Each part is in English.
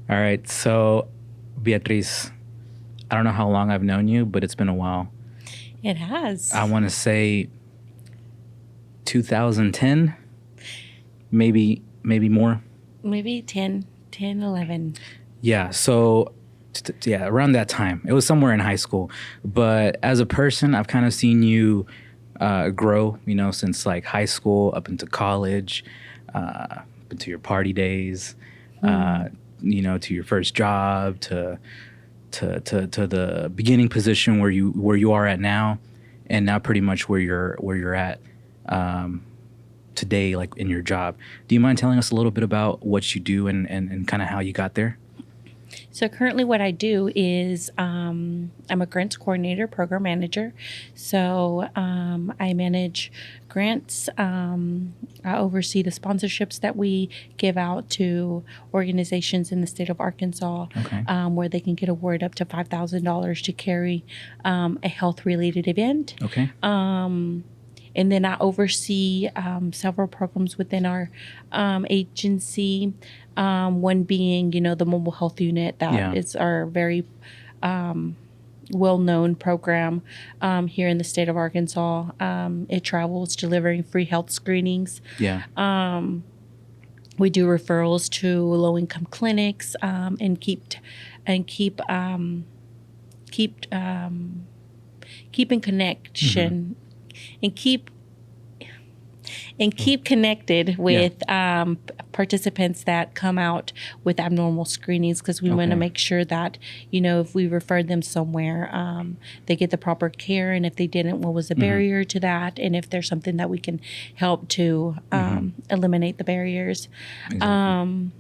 All right. So, Beatriz, I don't know how long I've known you, but it's been a while. It has. I want to say 2010, maybe more. Maybe 10, 11. Yeah. So, yeah, around that time. It was somewhere in high school. But as a person, I've kind of seen you grow, since like high school up into college, up into your party days, to your first job, to the beginning position where you are at now, and now pretty much where you're at today, like in your job. Do you mind telling us a little bit about what you do and kind of how you got there? So currently what I do is I'm a grants coordinator, program manager. So I manage grants. I oversee the sponsorships that we give out to organizations in the state of Arkansas, Okay. where they can get awarded up to $5,000 to carry a health-related event. Okay. And then I oversee several programs within our agency. One being, the mobile health unit that is our very well-known program here in the state of Arkansas. It travels delivering free health screenings. Yeah. We do referrals to low-income clinics and keep in connection. And keep connected with participants that come out with abnormal screenings, because we want to make sure that, if we refer them somewhere, they get the proper care. And if they didn't, what was the barrier to that? And if there's something that we can help to eliminate the barriers. Exactly.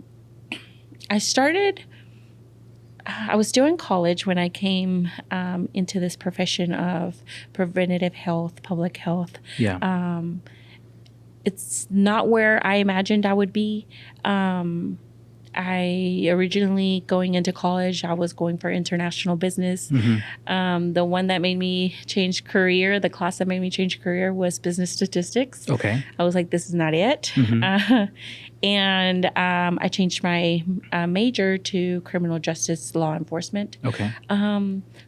I was still in college when I came into this profession of preventative health, public health. Yeah. It's not where I imagined I would be. I originally, going into college, I was going for international business. The one that made me change career, the class that made me change career, was business statistics. Okay. I was like, this is not it. And I changed my major to criminal justice law enforcement. Okay.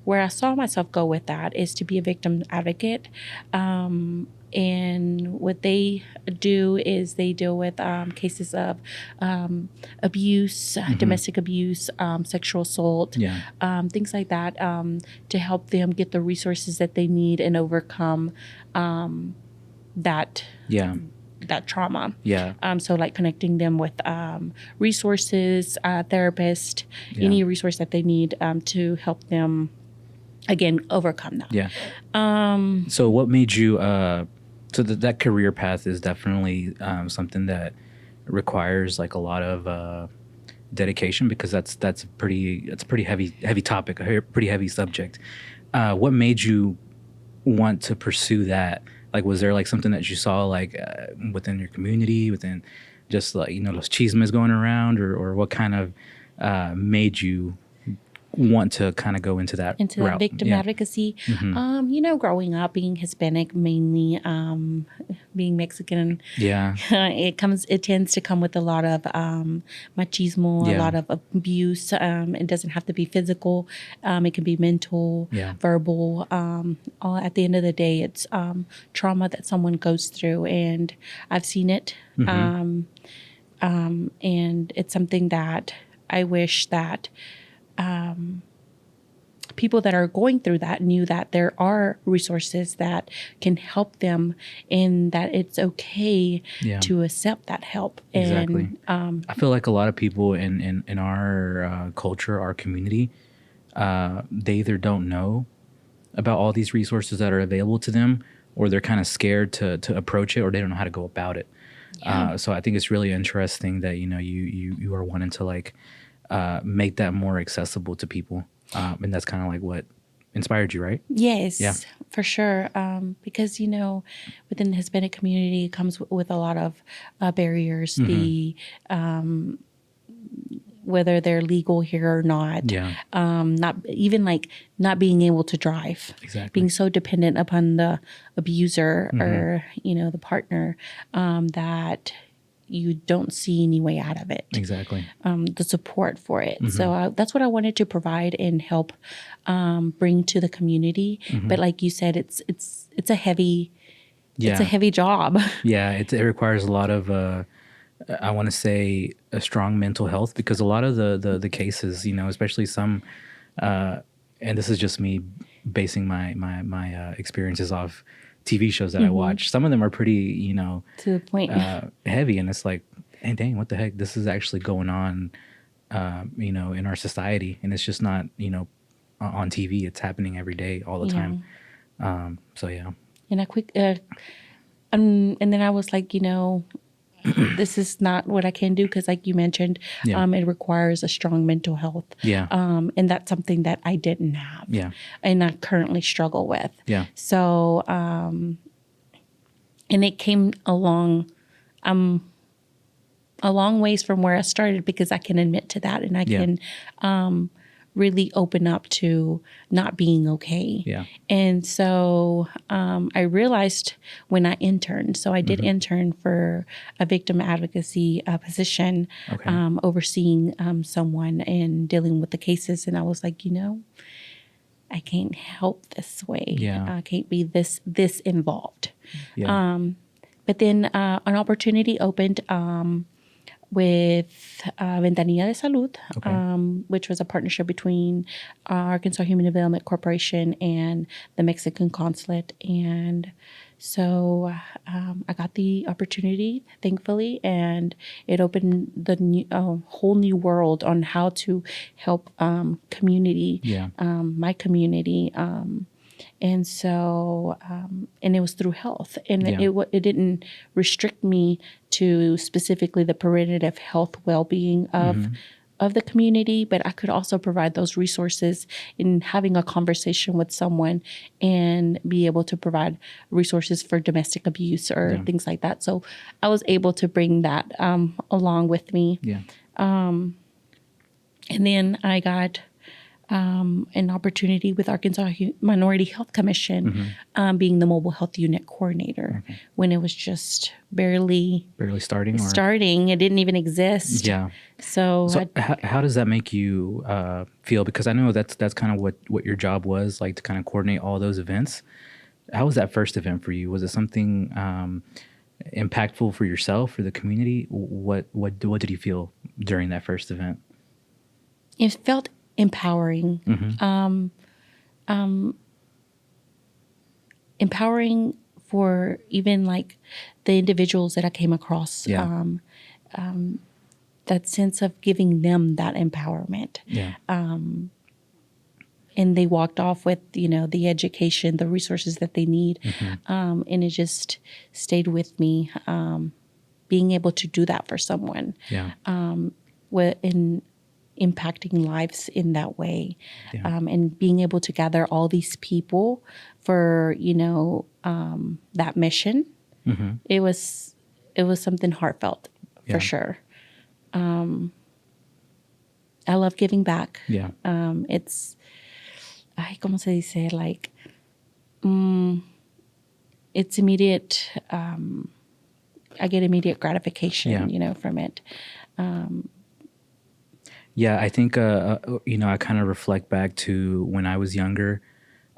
Where I saw myself go with that is to be a victim advocate. And what they do is they deal with cases of abuse, domestic abuse, sexual assault, things like that, to help them get the resources that they need and overcome that trauma. Yeah. So like connecting them with resources, therapists, any resource that they need to help them, again, overcome that. Yeah. So what made you so that career path is definitely something that requires like a lot of dedication, because that's a pretty heavy topic, a pretty heavy subject. What made you want to pursue that? Like, was there like something that you saw like within your community, within just like those chismes going around, or what kind of made you want to kind of go into that route? Victim advocacy? Growing up, being Hispanic, mainly being Mexican, it tends to come with a lot of machismo, a lot of abuse. It doesn't have to be physical. It can be mental, verbal. All at the end of the day, it's trauma that someone goes through, and I've seen it. And it's something that I wish that people that are going through that knew that there are resources that can help them, and that it's okay to accept that help. Exactly. And I feel like a lot of people in our culture, our community, they either don't know about all these resources that are available to them, or they're kind of scared to approach it, or they don't know how to go about it. So I think it's really interesting that you are wanting to like make that more accessible to people. And that's kind of like what inspired you, right? Yes, for sure. Because, within the Hispanic community, it comes with a lot of barriers. The whether they're legal here or not. Not even like not being able to drive. Exactly. Being so dependent upon the abuser or, the partner, that you don't see any way out of it. Exactly. The support for it. So that's what I wanted to provide and help bring to the community. But like you said, it's a heavy it's a heavy job. Yeah, it requires a lot of I want to say a strong mental health, because a lot of the cases, especially some, and this is just me basing my experiences off TV shows that I watch. Some of them are pretty, to the point, heavy, and it's like, hey, dang, what the heck? This is actually going on, in our society, and it's just not, on TV. It's happening every day, all the time. So yeah. And and then I was like, this is not what I can do, because like you mentioned, it requires a strong mental health. Yeah. And that's something that I didn't have. Yeah. And I currently struggle with. Yeah. So, and it came a long ways from where I started, because I can admit to that, and I can really open up to not being okay. Yeah. And so I realized when I interned, so I did intern for a victim advocacy position, overseeing someone and dealing with the cases. And I was like, I can't help this way. Yeah. I can't be this involved. Yeah. But then an opportunity opened with Ventanilla de Salud, which was a partnership between Arkansas Human Development Corporation and the Mexican Consulate. And so I got the opportunity, thankfully, and it opened the whole new world on how to help community, my community. And so, and it was through health, and it didn't restrict me to specifically the preventative health well-being of the community, but I could also provide those resources in having a conversation with someone and be able to provide resources for domestic abuse or things like that. So I was able to bring that along with me. Yeah. And then I got an opportunity with Arkansas Minority Health Commission, being the mobile health unit coordinator, when it was just barely starting. It didn't even exist. Yeah. So how does that make you feel? Because I know that's kind of what your job was, like, to kind of coordinate all those events. How was that first event for you? Was it something impactful for yourself, for the community? What did you feel during that first event? It felt empowering. Empowering for even like the individuals that I came across. That sense of giving them that empowerment. And they walked off with, the education, the resources that they need. And it just stayed with me, being able to do that for someone. In impacting lives in that way, and being able to gather all these people for, that mission. It was something heartfelt for sure. I love giving back. It's, ¿cómo se dice? Like, it's immediate. I get immediate gratification, from it. Yeah, I think, I kind of reflect back to when I was younger,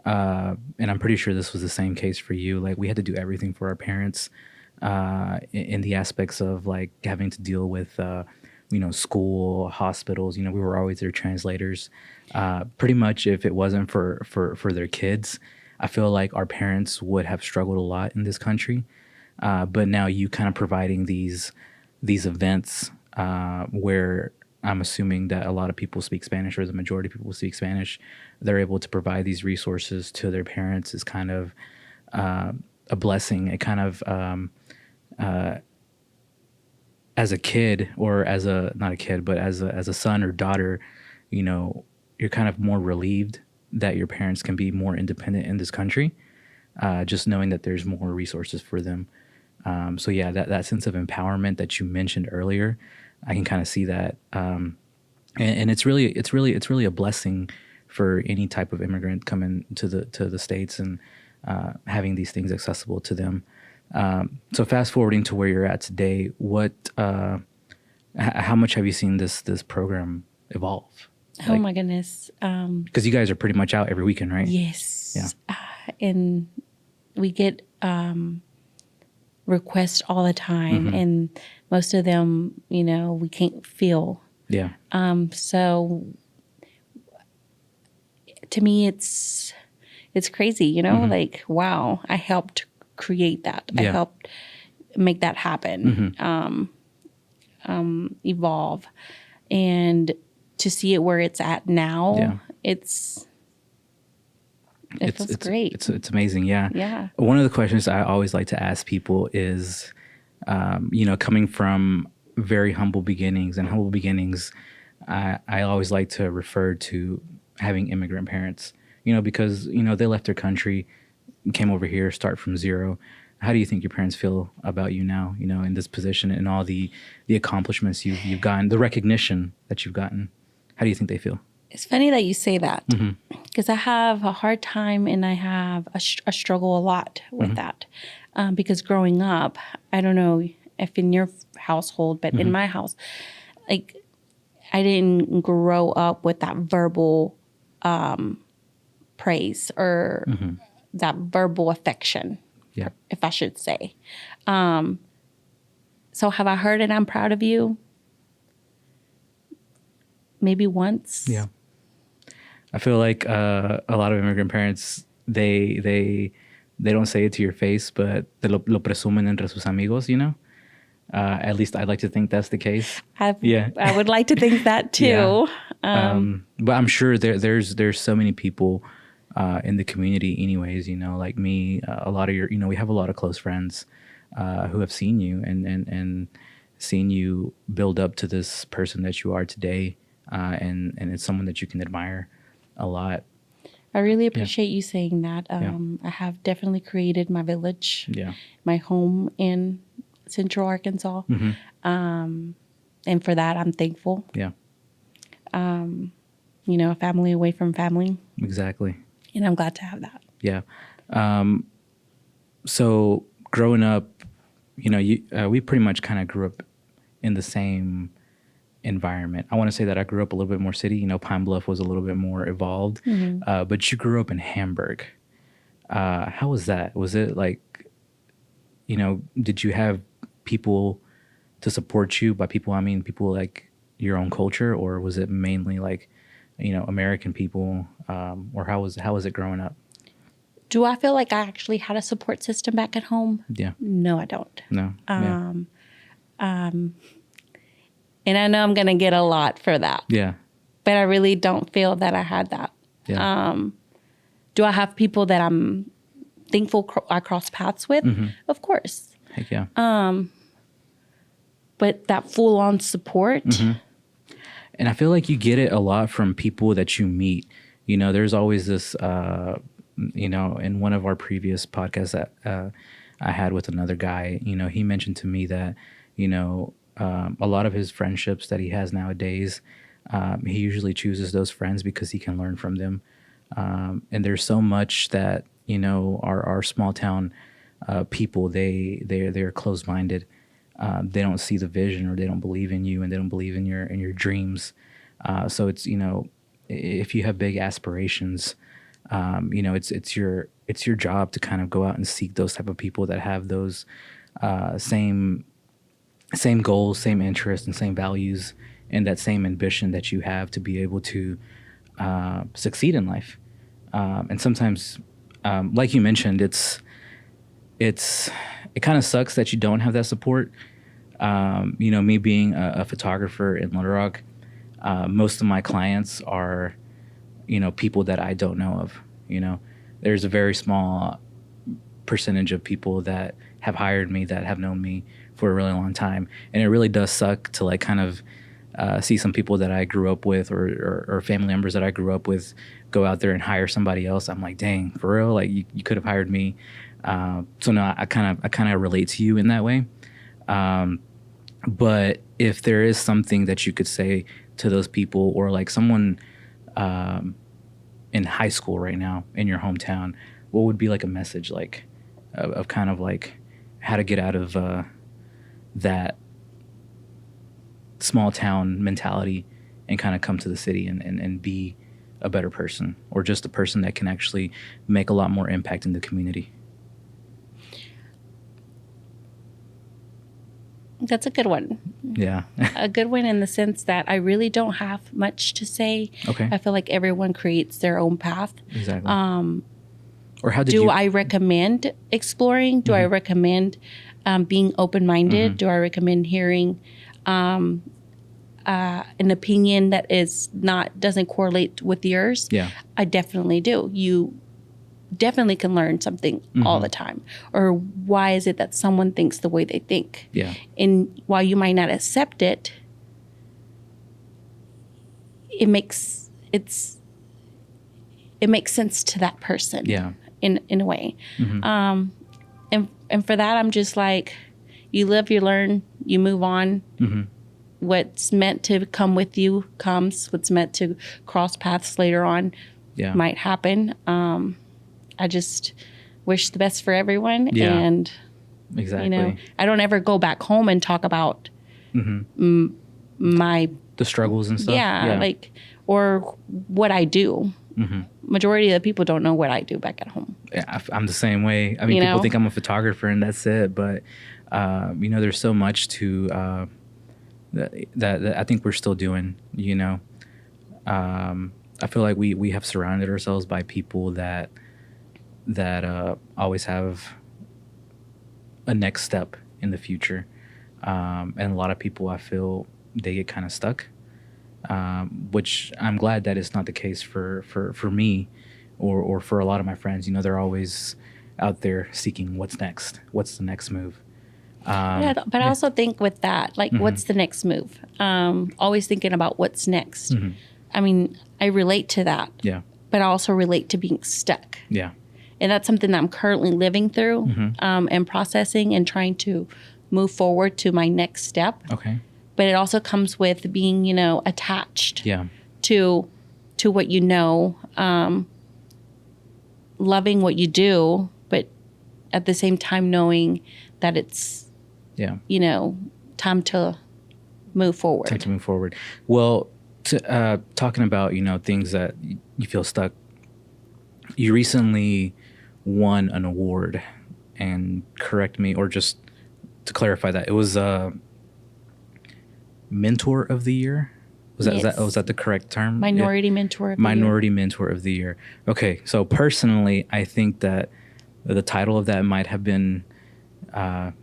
and I'm pretty sure this was the same case for you. Like, we had to do everything for our parents, in the aspects of like having to deal with, school, hospitals. We were always their translators. Pretty much, if it wasn't for their kids, I feel like our parents would have struggled a lot in this country. But now you kind of providing these events where I'm assuming that a lot of people speak Spanish, or the majority of people speak Spanish. They're able to provide these resources to their parents is kind of a blessing. It kind of, as a kid, or not a kid, but as a son or daughter, you're kind of more relieved that your parents can be more independent in this country, just knowing that there's more resources for them. So yeah, that sense of empowerment that you mentioned earlier, I can kind of see that, and it's really a blessing for any type of immigrant coming to the States and having these things accessible to them. So fast forwarding to where you're at today, how much have you seen this program evolve? Oh my goodness. Because you guys are pretty much out every weekend, right? Yes. Yeah. And we get requests all the time, and most of them, we can't fill. Yeah. So to me, it's crazy, like, wow, I helped create that. Yeah. I helped make that happen, evolve. And to see it where it's at now, it feels great. It's amazing. Yeah. Yeah. One of the questions I always like to ask people is, coming from very humble beginnings, I always like to refer to having immigrant parents, because, they left their country, came over here, start from zero. How do you think your parents feel about you now, in this position and all the accomplishments you've gotten, the recognition that you've gotten? How do you think they feel? It's funny that you say that, because I have a hard time and I have a struggle a lot with that. Because growing up, I don't know if in your household, but in my house, like, I didn't grow up with that verbal praise or that verbal affection, if I should say. So have I heard it? I'm proud of you? Maybe once. Yeah. I feel like a lot of immigrant parents, they don't say it to your face, but te lo presumen entre sus amigos, At least I'd like to think that's the case. I would like to think that too. But I'm sure there's so many people in the community anyways, like me, a lot of we have a lot of close friends who have seen you and seen you build up to this person that you are today. And it's someone that you can admire a lot. I really appreciate you saying that. I have definitely created my village, my home in Central Arkansas. And for that, I'm thankful. Yeah. A family away from family. Exactly. And I'm glad to have that. Yeah. So growing up, we pretty much kind of grew up in the same environment. I want to say that I grew up a little bit more city. Pine Bluff was a little bit more evolved, but you grew up in Hamburg. How was that? Was it like, did you have people to support you? By people, I mean people like your own culture, or was it mainly like, American people? Or how was it growing up? Do I feel like I actually had a support system back at home? Yeah. No, I don't. No. And I know I'm going to get a lot for that. Yeah. But I really don't feel that I had that. Yeah. Do I have people that I'm thankful I cross paths with? Of course. Heck yeah. But that full-on support. And I feel like you get it a lot from people that you meet. There's always this, in one of our previous podcasts that I had with another guy, he mentioned to me that, a lot of his friendships that he has nowadays, he usually chooses those friends because he can learn from them. And there's so much that, our small town people, they're closed-minded. They don't see the vision, or they don't believe in you, and they don't believe in your dreams. So it's, if you have big aspirations, it's your job to kind of go out and seek those type of people that have those same goals, same interests, and same values, and that same ambition that you have to be able to succeed in life. And sometimes, like you mentioned, it kind of sucks that you don't have that support. Me being a photographer in Little Rock, most of my clients are, people that I don't know of. There's a very small percentage of people that have hired me, that have known me for a really long time. And it really does suck to like kind of see some people that I grew up with, or family members that I grew up with, go out there and hire somebody else. I'm like, dang, for real? Like you could have hired me. So no, I kind of relate to you in that way. But if there is something that you could say to those people, or like someone in high school right now in your hometown, what would be like a message like of kind of like how to get out of that small town mentality and kind of come to the city and be a better person, or just a person that can actually make a lot more impact in the community? That's a good one. Yeah. A good one in the sense that I really don't have much to say. Okay. I feel like everyone creates their own path. Exactly. Or how do I recommend exploring? Do I recommend being open-minded? Do I recommend hearing an opinion that doesn't correlate with yours? Yeah. I definitely do. You definitely can learn something all the time. Or why is it that someone thinks the way they think? Yeah. And while you might not accept it, it makes sense to that person. Yeah. In a way. And for that, I'm just like, you live, you learn, you move on. What's meant to come with you comes. What's meant to cross paths later on might happen. I just wish the best for everyone. Yeah. And, exactly. I don't ever go back home and talk about the struggles and stuff. Yeah, like, or what I do. Majority of the people don't know what I do back at home. Yeah, I'm the same way. I mean, people think I'm a photographer and that's it. But, there's so much to that I think we're still doing, I feel like we have surrounded ourselves by people that always have a next step in the future. And a lot of people, I feel, they get kind of stuck. Which I'm glad that it's not the case for me or for a lot of my friends. They're always out there seeking what's next, what's the next move. But I also think with that, like, what's the next move? Always thinking about what's next. I mean, I relate to that. Yeah. But I also relate to being stuck. Yeah. And that's something that I'm currently living through and processing and trying to move forward to my next step. Okay. But it also comes with being, attached to what loving what you do, but at the same time knowing that it's, time to move forward. Time to move forward. Well, talking about, things that you feel stuck, you recently won an award, and correct me, or just to clarify that, it was Mentor of the Year? Was that the correct term? Minority Mentor of the Year. Minority Mentor of the Year. Okay, so personally, I think that the title of that might have been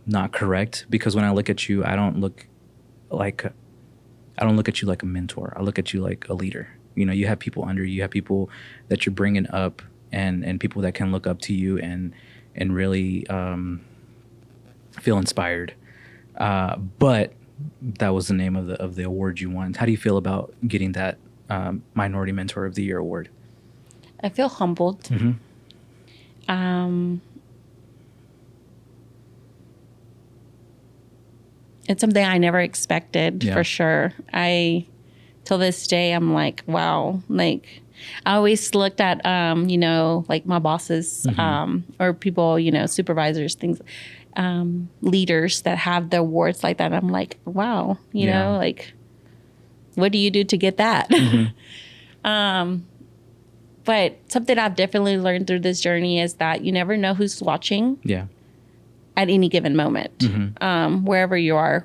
not correct, because when I look at you, I don't look at you like a mentor. I look at you like a leader. You have people under you. You have people that you're bringing up, and people that can look up to you and really feel inspired. But that was the name of the award you won. How do you feel about getting that Minority Mentor of the Year award? I feel humbled. It's something I never expected, for sure. Till this day, I'm like, wow. Like, I always looked at, like my bosses or people, supervisors, things, leaders that have the awards like that. I'm like, wow, like, what do you do to get that? But something I've definitely learned through this journey is that you never know who's watching at any given moment, wherever you are,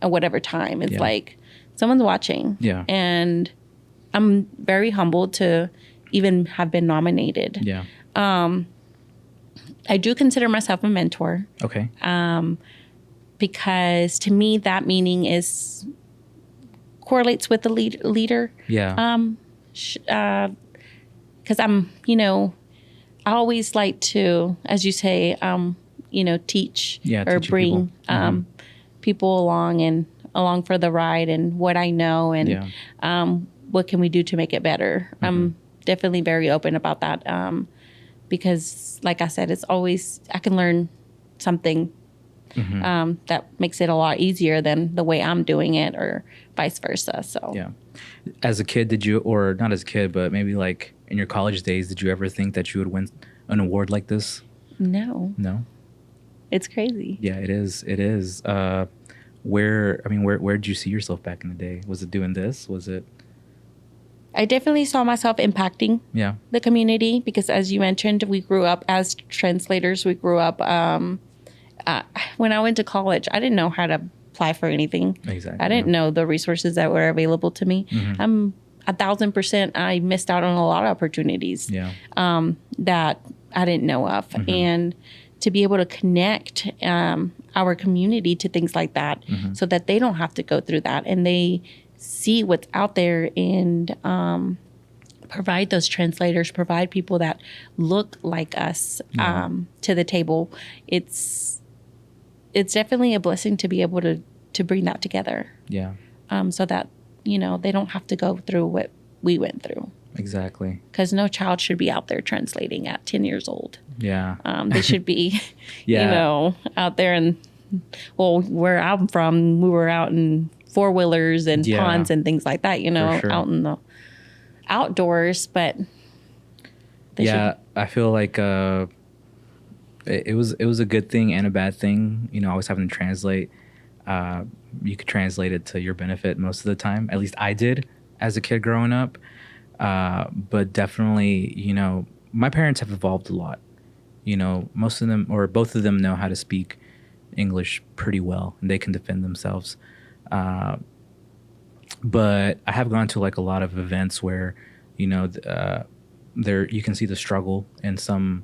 at whatever time. It's like someone's watching. Yeah. And I'm very humbled to even have been nominated. Yeah. I do consider myself a mentor. Okay. Because to me, that meaning correlates with the leader. Yeah. Because I'm, I always like to, as you say, teach or bring people along for the ride, and what I know, and what can we do to make it better. I'm definitely very open about that, because, like I said, it's always, I can learn something that makes it a lot easier than the way I'm doing it, or vice versa. So yeah. As a kid, did you, or not as a kid, but maybe like in your college days, did you ever think that you would win an award like this? No. It's crazy. Yeah, it is. It is. Where did you see yourself back in the day? Was it doing this? Was it? I definitely saw myself impacting the community because, as you mentioned, we grew up as translators. We grew up, when I went to college, I didn't know how to apply for anything. Exactly. I didn't know the resources that were available to me. Mm-hmm. I'm 1,000%. I missed out on a lot of opportunities that I didn't know of. Mm-hmm. And to be able to connect our community to things like that so that they don't have to go through that and they see what's out there and provide those translators, provide people that look like us to the table. It's definitely a blessing to be able to bring that together. Yeah. So that, they don't have to go through what we went through. Exactly. Because no child should be out there translating at 10 years old. Yeah. They should be, out there and, where I'm from, we were out in four-wheelers and ponds and things like that, sure. Out in the outdoors, but I feel like it was a good thing and a bad thing, always having to translate. You could translate it to your benefit most of the time. At least I did as a kid growing up. But definitely, my parents have evolved a lot. Most of them or both of them know how to speak English pretty well and they can defend themselves. But I have gone to like a lot of events where, there you can see the struggle in some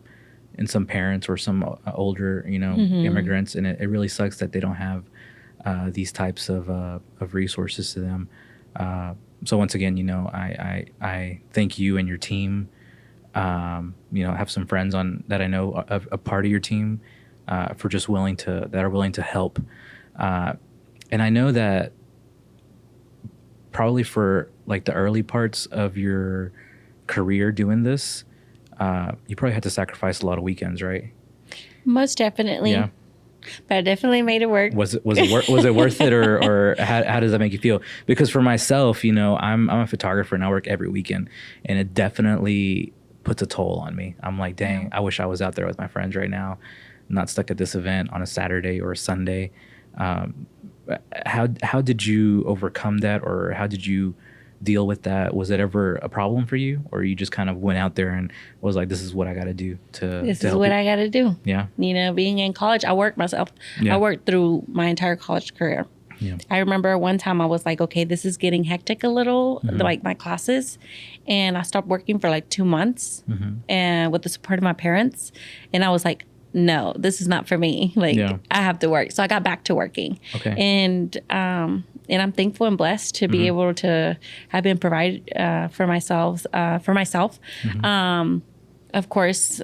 parents or some older, immigrants, and it really sucks that they don't have these types of resources to them. So once again, I thank you and your team. I have some friends that I know a part of your team for just are willing to help. And I know that probably for like the early parts of your career doing this, you probably had to sacrifice a lot of weekends, right? Most definitely. Yeah. But I definitely made it work. Was it worth it, or how does that make you feel? Because for myself, I'm a photographer and I work every weekend, and it definitely puts a toll on me. I'm like, dang, I wish I was out there with my friends right now, not stuck at this event on a Saturday or a Sunday. How did you overcome that, or how did you deal with that? Was it ever a problem for you, or you just kind of went out there and was like, this is what I got to do This is what I got to do. Yeah. Being in college, I worked myself. Yeah. I worked through my entire college career. Yeah. I remember one time I was like, okay, this is getting hectic a little, like my classes. And I stopped working for like 2 months and with the support of my parents. And I was like, no, this is not for me. I have to work. So I got back to working. Okay. And I'm thankful and blessed to be able to have been provided for myself. Of course,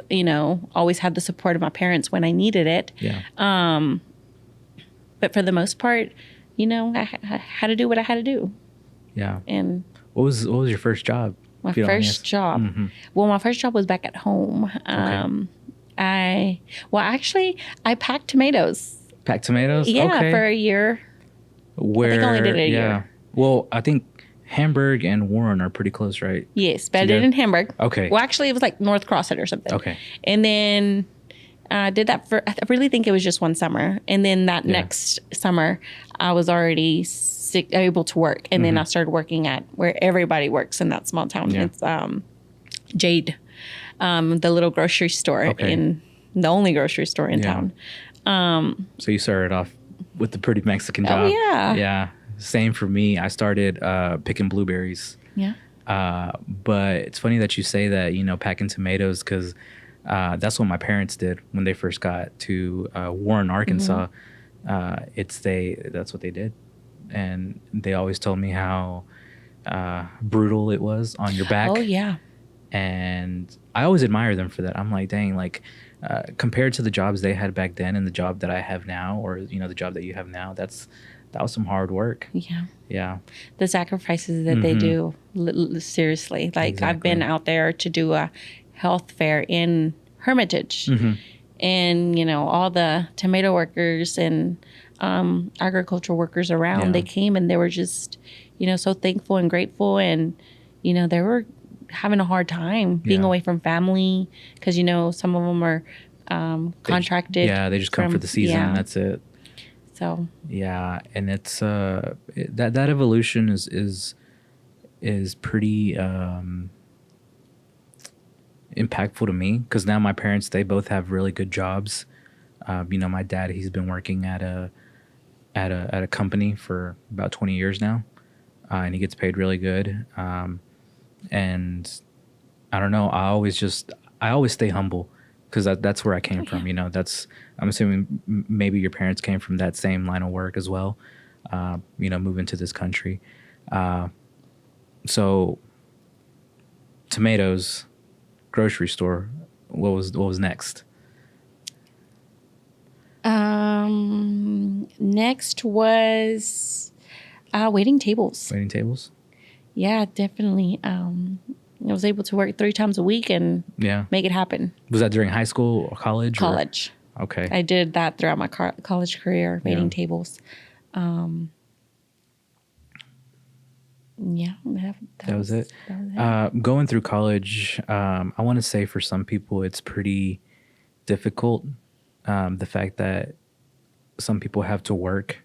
always had the support of my parents when I needed it. Yeah. But for the most part, I had to do what I had to do. Yeah. And what was your first job? My first job. Well, my first job was back at home. Okay. I packed tomatoes. Packed tomatoes? Yeah, okay. For a year. I think I only did it a year. Well, I think Hamburg and Warren are pretty close, right? Yes, but I did in Hamburg. Okay. Well, actually, it was like North Crossett or something. Okay. And then I did that I really think it was just one summer. And then that next summer, I was already able to work. And then I started working at where everybody works in that small town. Yeah. It's Jade, the little grocery store the only grocery store in town. So you started off with the pretty Mexican job. Oh, yeah. Yeah. Same for me. I started picking blueberries. Yeah. But it's funny that you say that, packing tomatoes, because that's what my parents did when they first got to Warren, Arkansas. That's what they did. And they always told me how brutal it was on your back. Oh, yeah. And I always admire them for that. I'm like, dang, compared to the jobs they had back then and the job that I have now, or, the job that you have now, that was some hard work. Yeah. Yeah. The sacrifices that they do, seriously. Exactly. I've been out there to do a health fair in Hermitage. And, all the tomato workers and agricultural workers around, they came and they were just, so thankful and grateful. And, they were having a hard time being away from family because, some of them are contracted. They just come for the season and that's it. So yeah, and it's that evolution is pretty impactful to me, because now my parents, they both have really good jobs. My dad, he's been working at a company for about 20 years now, and he gets paid really good. And I don't know, I always stay humble, because that's where I came from. I'm assuming maybe your parents came from that same line of work as well. Moving to this country. So tomatoes, grocery store, what was next? Next was waiting tables. Waiting tables? Yeah, definitely. I was able to work 3 times a week and make it happen. Was that during high school or college? College. Okay. I did that throughout my college career, waiting tables. That was it. Going through college, I want to say for some people it's pretty difficult. The fact that some people have to work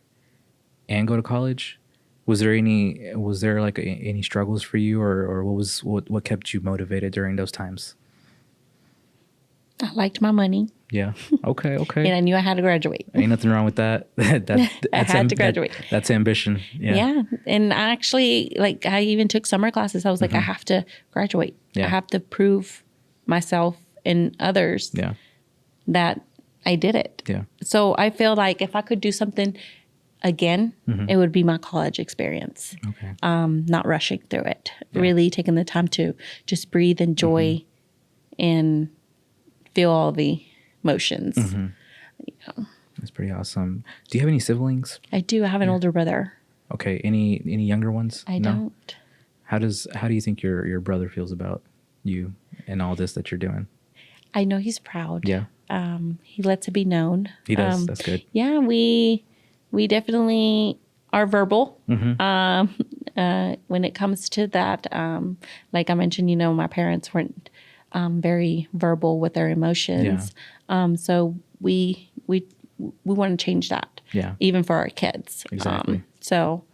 and go to college. Was there like any struggles for you, or what kept you motivated during those times? I liked my money. Yeah. Okay. And I knew I had to graduate. Ain't nothing wrong with that. I had to graduate. That's ambition. Yeah. And I actually, I even took summer classes. I was like, I have to graduate. Yeah. I have to prove myself and others that I did it. Yeah. So I feel like if I could do something again, it would be my college experience. Okay. Not rushing through it. Really taking the time to just breathe, enjoy, and feel all the emotions. That's pretty awesome. Do you have any siblings? I do. I have an older brother. Okay. Any younger ones? I don't. How do you think your brother feels about you and all this that you're doing? I know he's proud. Yeah. He lets it be known. He does. That's good. Yeah, we definitely are verbal. When it comes to that, like I mentioned, my parents weren't very verbal with their emotions. So we want to change that. Yeah. Even for our kids. Exactly. So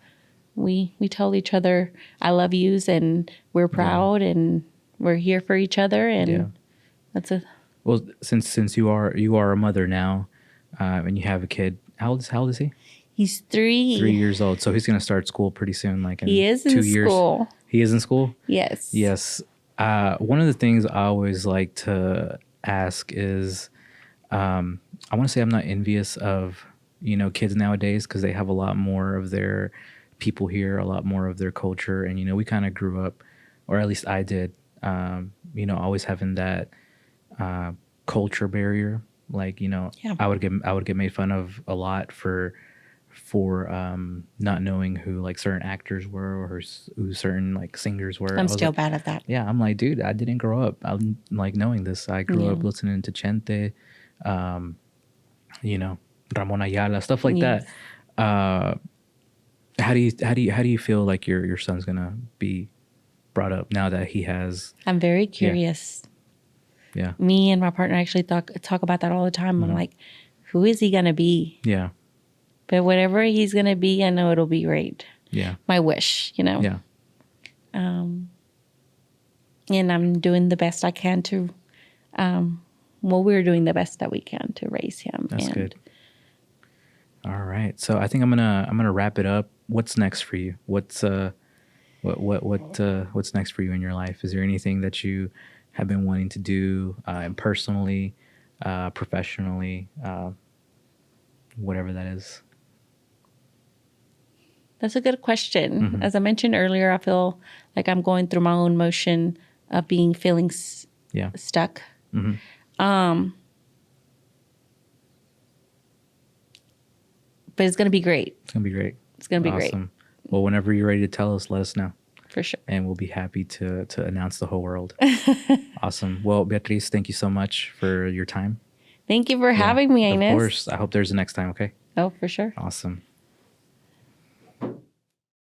we tell each other I love yous, and we're proud, and we're here for each other, and that's a. Well, since you are a mother now, and you have a kid, how old is he? He's 3. 3 years old, so he's gonna start school pretty soon. Like in he is 2 in years. School. He is in school. Yes. Yes. One of the things I always like to ask is, I want to say I'm not envious of kids nowadays, because they have a lot more of their people here, a lot more of their culture, and we kind of grew up, or at least I did, always having that culture barrier. Like I would get made fun of a lot for not knowing who like certain actors were, or who certain like singers were. I'm still bad at that. Yeah, I'm like, dude, I didn't grow up like knowing this. I grew up listening to Chente, Ramon Ayala, stuff like that. How do you feel like your son's gonna be brought up now that he has? I'm very curious. Yeah. Me and my partner actually talk about that all the time. I'm like, who is he gonna be? Yeah. But whatever he's gonna be, I know it'll be great. Yeah. My wish, Yeah. And I'm doing the best I can to, we're doing the best that we can to raise him. That's good. All right. So I think I'm gonna wrap it up. What's next for you? What's next for you in your life? Is there anything that you have been wanting to do, personally, professionally, whatever that is? That's a good question. As I mentioned earlier, I feel like I'm going through my own motion of feeling stuck. But it's going to be great. It's going to be great. It's going to be great. Well, whenever you're ready to tell us, let us know. For sure. And we'll be happy to announce the whole world. Awesome. Well, Beatriz, thank you so much for your time. Thank you for having me, Ines. Of course. I hope there's a next time, okay? Oh, for sure. Awesome.